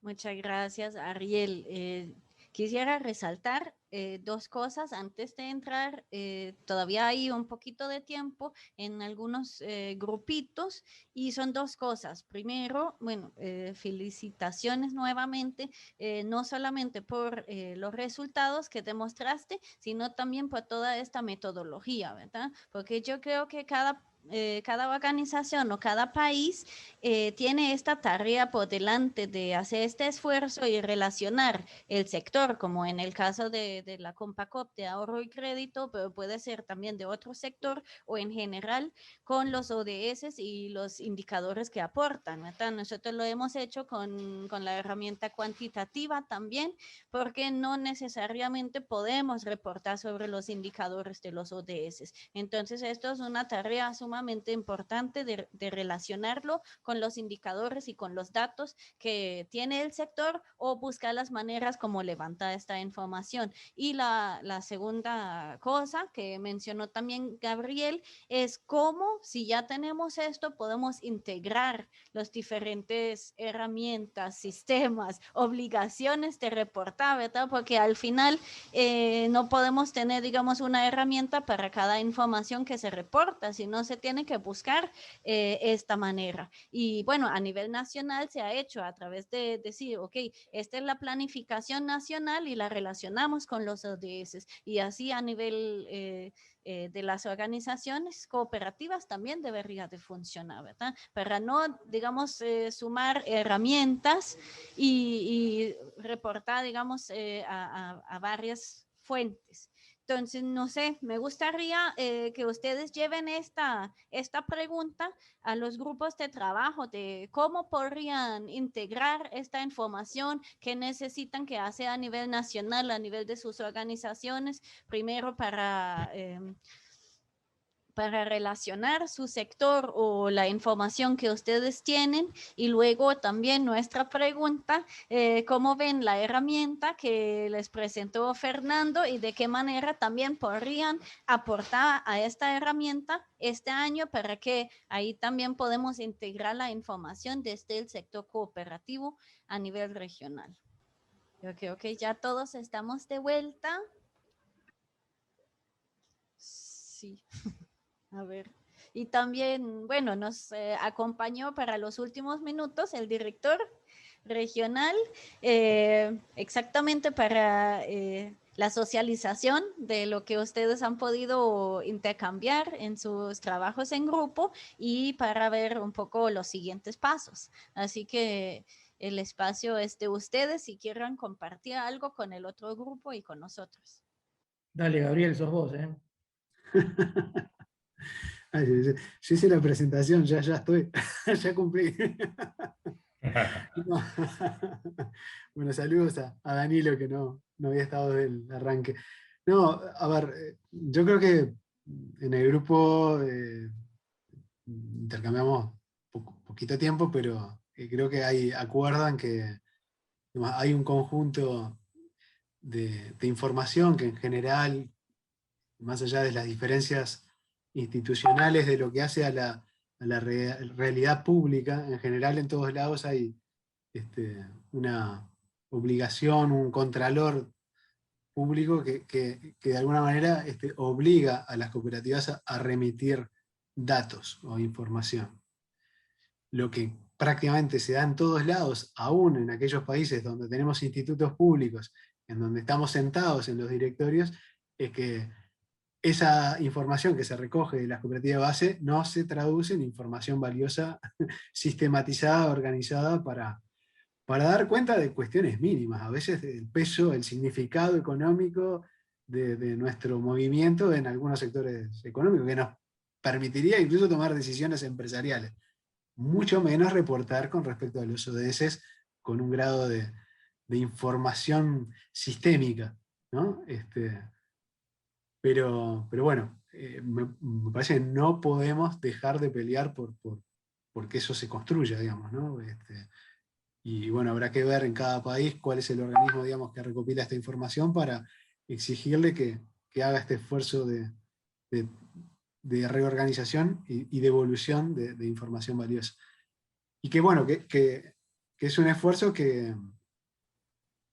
Muchas gracias, Ariel. Quisiera resaltar dos cosas antes de entrar. Todavía hay un poquito de tiempo en algunos grupitos y son dos cosas. Primero, bueno, felicitaciones nuevamente, no solamente por los resultados que demostraste, sino también por toda esta metodología, ¿verdad? Porque yo creo que cada organización o cada país tiene esta tarea por delante de hacer este esfuerzo y relacionar el sector, como en el caso de la Compacop de ahorro y crédito, pero puede ser también de otro sector o en general con los ODS y los indicadores que aportan, ¿verdad? Nosotros lo hemos hecho con la herramienta cuantitativa también, porque no necesariamente podemos reportar sobre los indicadores de los ODS. Entonces, esto es una tarea sumamente importante de relacionarlo con los indicadores y con los datos que tiene el sector o buscar las maneras como levantar esta información. Y la segunda cosa que mencionó también Gabriel es cómo, si ya tenemos esto, podemos integrar las diferentes herramientas, sistemas, obligaciones de reportar, ¿verdad? Porque al final no podemos tener, digamos, una herramienta para cada información que se reporta, sino se tiene que buscar esta manera. Y bueno, a nivel nacional se ha hecho a través de decir, ok, esta es la planificación nacional y la relacionamos con los ODS. Y así a nivel de las organizaciones cooperativas también debería de funcionar, ¿verdad? Para no, digamos, sumar herramientas y reportar, digamos, a varias fuentes. Entonces, no sé, me gustaría que ustedes lleven esta pregunta a los grupos de trabajo de cómo podrían integrar esta información que necesitan que hace a nivel nacional, a nivel de sus organizaciones, primero para relacionar su sector o la información que ustedes tienen y luego también nuestra pregunta, ¿cómo ven la herramienta que les presentó Fernando y de qué manera también podrían aportar a esta herramienta este año para que ahí también podemos integrar la información desde el sector cooperativo a nivel regional? Yo creo que ya todos estamos de vuelta. Sí, a ver. Y también, bueno, nos acompañó para los últimos minutos el director regional, exactamente para la socialización de lo que ustedes han podido intercambiar en sus trabajos en grupo y para ver un poco los siguientes pasos. Así que el espacio es de ustedes si quieren compartir algo con el otro grupo y con nosotros. Dale, Gabriel, sos vos, ¿eh? Ay, yo hice la presentación, ya estoy, ya cumplí. No. Bueno, saludos a Danilo, que no había estado desde el arranque. No, a ver, yo creo que en el grupo intercambiamos poquito tiempo, pero creo que acuerdan que digamos, hay un conjunto de información que en general, más allá de las diferencias institucionales de lo que hace a la realidad pública, en general en todos lados hay una obligación, un contralor público que de alguna manera obliga a las cooperativas a remitir datos o información. Lo que prácticamente se da en todos lados, aún en aquellos países donde tenemos institutos públicos, en donde estamos sentados en los directorios, es que esa información que se recoge de las cooperativas de base no se traduce en información valiosa, sistematizada, organizada para dar cuenta de cuestiones mínimas, a veces el peso, el significado económico de nuestro movimiento en algunos sectores económicos, que nos permitiría incluso tomar decisiones empresariales, mucho menos reportar con respecto a los ODS con un grado de información sistémica, ¿no? Pero bueno, me parece que no podemos dejar de pelear porque eso se construya, digamos, ¿no? Y bueno, habrá que ver en cada país cuál es el organismo, digamos, que recopila esta información para exigirle que haga este esfuerzo de- de reorganización y devolución de información valiosa. Y que bueno, que es un esfuerzo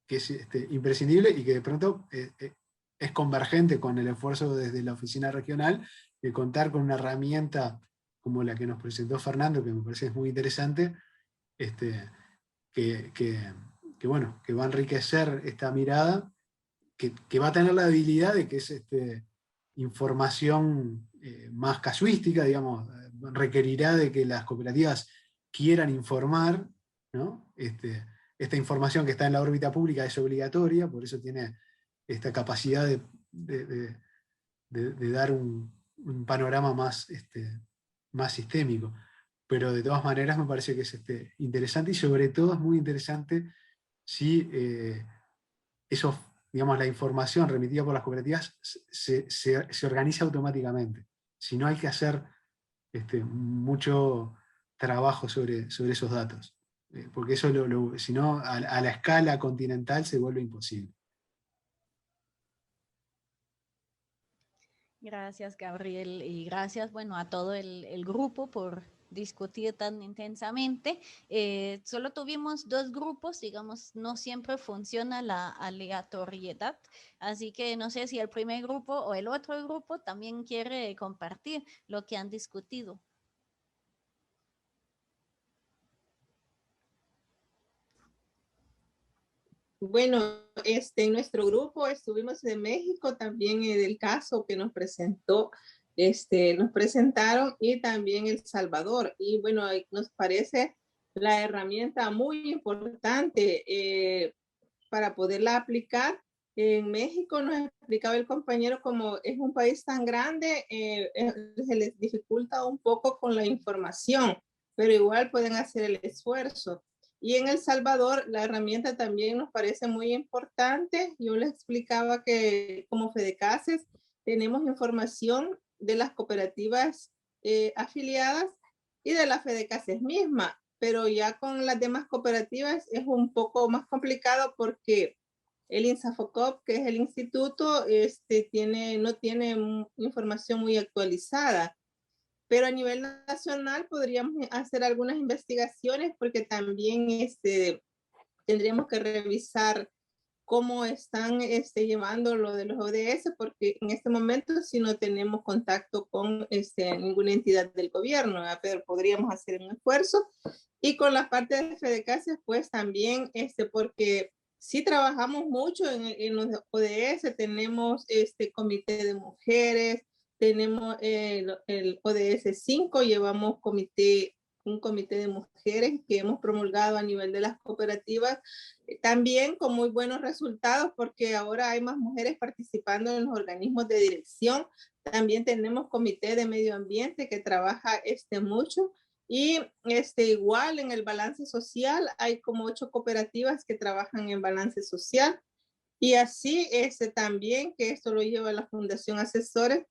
que es imprescindible y que de pronto es convergente con el esfuerzo desde la oficina regional de contar con una herramienta como la que nos presentó Fernando, que me parece es muy interesante, que, que, bueno, que va a enriquecer esta mirada, que va a tener la habilidad de que es información más casuística, digamos, requerirá de que las cooperativas quieran informar, ¿no? Esta información que está en la órbita pública es obligatoria, por eso tiene esta capacidad de dar un panorama más, más sistémico. Pero de todas maneras me parece que es interesante, y sobre todo es muy interesante si eso, digamos, la información remitida por las cooperativas se organiza automáticamente. Si no hay que hacer mucho trabajo sobre esos datos. Porque eso, si no, a la escala continental se vuelve imposible. Gracias, Gabriel, y gracias, bueno, a todo el grupo por discutir tan intensamente. Solo tuvimos 2 grupos, digamos, no siempre funciona la aleatoriedad, así que no sé si el primer grupo o el otro grupo también quiere compartir lo que han discutido. Bueno, en nuestro grupo estuvimos en México, también del caso que nos presentó, nos presentaron, y también El Salvador. Y bueno, nos parece la herramienta muy importante para poderla aplicar. En México nos explicaba el compañero, como es un país tan grande, se les dificulta un poco con la información, pero igual pueden hacer el esfuerzo. Y en El Salvador la herramienta también nos parece muy importante. Yo les explicaba que como Fedecases tenemos información de las cooperativas afiliadas y de la Fedecases misma, pero ya con las demás cooperativas es un poco más complicado porque el INSAFOCOP, que es el instituto, no tiene información muy actualizada. Pero a nivel nacional podríamos hacer algunas investigaciones, porque también tendríamos que revisar cómo están llevando lo de los ODS, porque en este momento si no tenemos contacto con ninguna entidad del gobierno, ¿verdad? Pero podríamos hacer un esfuerzo. Y con la parte de Fedecases, pues también, porque sí trabajamos mucho en los ODS, tenemos comité de mujeres, tenemos el ODS 5, llevamos un comité de mujeres que hemos promulgado a nivel de las cooperativas, también con muy buenos resultados, porque ahora hay más mujeres participando en los organismos de dirección. También tenemos comité de medio ambiente que trabaja mucho, y igual en el balance social hay como 8 cooperativas que trabajan en balance social, y así también, que esto lo lleva la Fundación Asesores,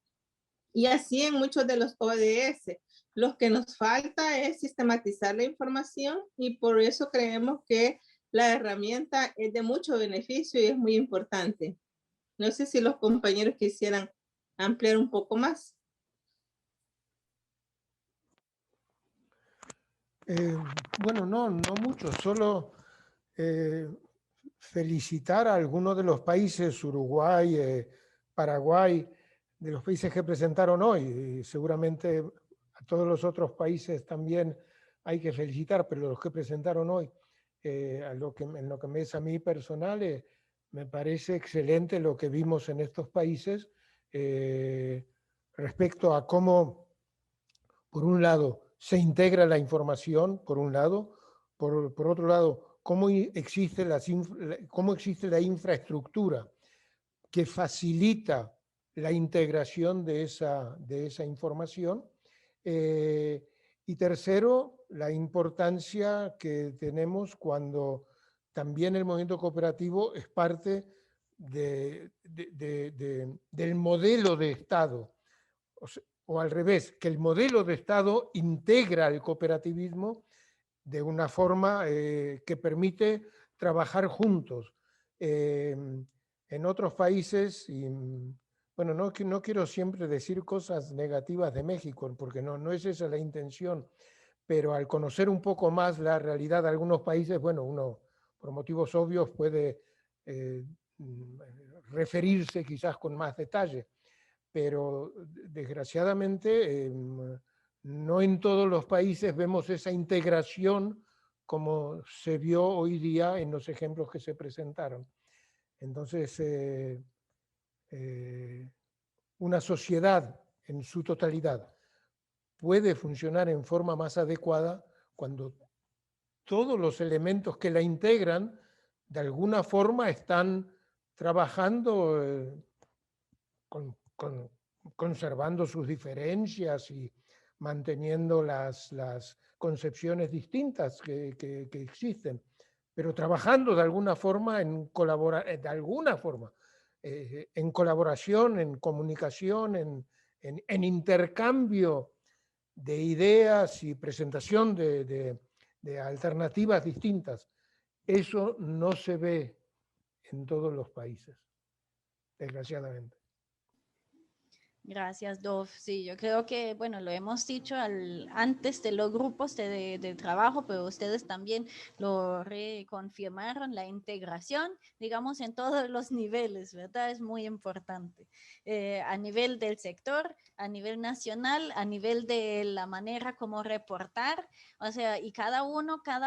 y así en muchos de los ODS. Lo que nos falta es sistematizar la información, y por eso creemos que la herramienta es de mucho beneficio y es muy importante. No sé si los compañeros quisieran ampliar un poco más. Bueno, no mucho, solo felicitar a algunos de los países, Uruguay, Paraguay, de los países que presentaron hoy, y seguramente a todos los otros países también hay que felicitar, pero los que presentaron hoy, en lo que me es a mí personal, me parece excelente lo que vimos en estos países respecto a cómo, por un lado, se integra la información, por un lado, por otro lado, cómo existe la infraestructura que facilita la integración de esa información. Y tercero, la importancia que tenemos cuando también el movimiento cooperativo es parte del modelo de Estado. O al revés, que el modelo de Estado integra el cooperativismo de una forma que permite trabajar juntos. En otros países, y bueno, no quiero siempre decir cosas negativas de México, porque no es esa la intención, pero al conocer un poco más la realidad de algunos países, bueno, uno por motivos obvios puede referirse quizás con más detalle, pero desgraciadamente no en todos los países vemos esa integración como se vio hoy día en los ejemplos que se presentaron. Entonces, una sociedad en su totalidad puede funcionar en forma más adecuada cuando todos los elementos que la integran de alguna forma están trabajando conservando sus diferencias y manteniendo las concepciones distintas que existen, pero trabajando de alguna forma en colaboración, en comunicación, en intercambio de ideas y presentación de alternativas distintas. Eso no se ve en todos los países, desgraciadamente. Gracias, Dov. Sí, yo creo que, bueno, lo hemos dicho antes de los grupos de trabajo, pero ustedes también lo reconfirmaron, la integración, digamos, en todos los niveles, ¿verdad? Es muy importante. A nivel del sector, a nivel nacional, a nivel de la manera como reportar, o sea, y cada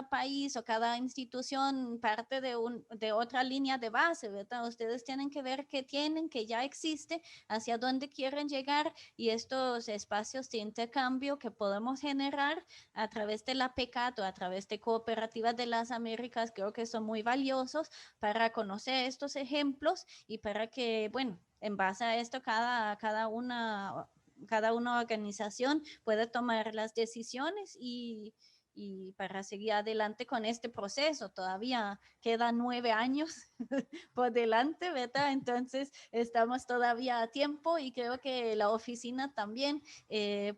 país o cada institución parte de otra línea de base, ¿verdad? Ustedes tienen que ver qué tienen, que ya existe, hacia dónde quieren llegar, y estos espacios de intercambio que podemos generar a través de la PECAT o a través de Cooperativas de las Américas, creo que son muy valiosos para conocer estos ejemplos y para que, bueno, en base a esto cada una organización puede tomar las decisiones y para seguir adelante con este proceso. Todavía quedan 9 años por delante, ¿verdad? Entonces estamos todavía a tiempo y creo que la oficina también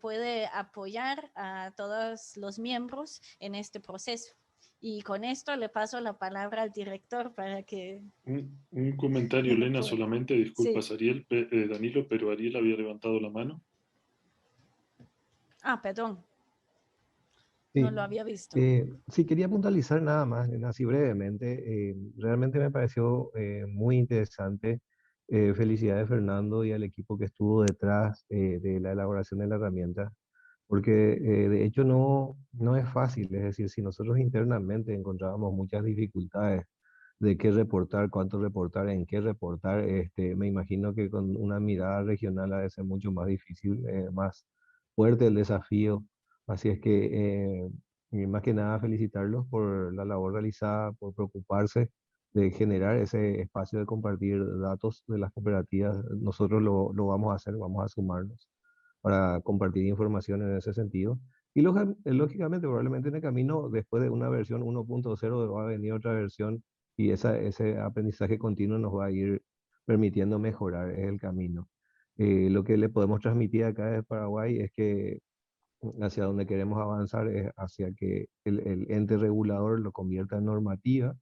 puede apoyar a todos los miembros en este proceso. Y con esto le paso la palabra al director para que... Un comentario, Elena, solamente, disculpas, Sí. Ariel, Danilo, pero Ariel había levantado la mano. Ah, perdón. Sí. No lo había visto. Sí, quería puntualizar nada más, así brevemente. Realmente me pareció muy interesante. Felicidades, Fernando, y al equipo que estuvo detrás de la elaboración de la herramienta, porque de hecho no es fácil. Es decir, si nosotros internamente encontrábamos muchas dificultades de qué reportar, cuánto reportar, en qué reportar, me imagino que con una mirada regional ha de ser mucho más difícil, más fuerte el desafío. Así es que, más que nada, felicitarlos por la labor realizada, por preocuparse de generar ese espacio de compartir datos de las cooperativas. Nosotros lo vamos a hacer, vamos a sumarnos para compartir información en ese sentido. Y lógicamente, probablemente en el camino, después de una versión 1.0, va a venir otra versión y ese aprendizaje continuo nos va a ir permitiendo mejorar el camino. Lo que le podemos transmitir acá de Paraguay es que hacia donde queremos avanzar es hacia que el ente regulador lo convierta en normativa,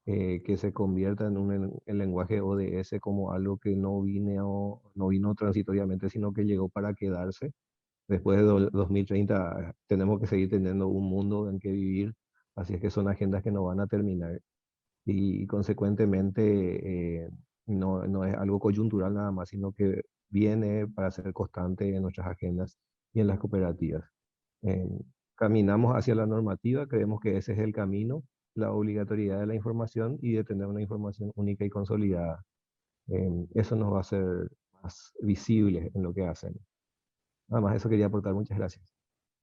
que se convierta en el lenguaje ODS como algo que no vino transitoriamente, sino que llegó para quedarse. Después de 2030 tenemos que seguir teniendo un mundo en que vivir, así es que son agendas que no van a terminar. Y consecuentemente no es algo coyuntural nada más, sino que viene para ser constante en nuestras agendas y en las cooperativas. Caminamos hacia la normativa, creemos que ese es el camino, la obligatoriedad de la información y de tener una información única y consolidada. Eso nos va a hacer más visibles en lo que hacen. Nada más eso quería aportar. Muchas gracias.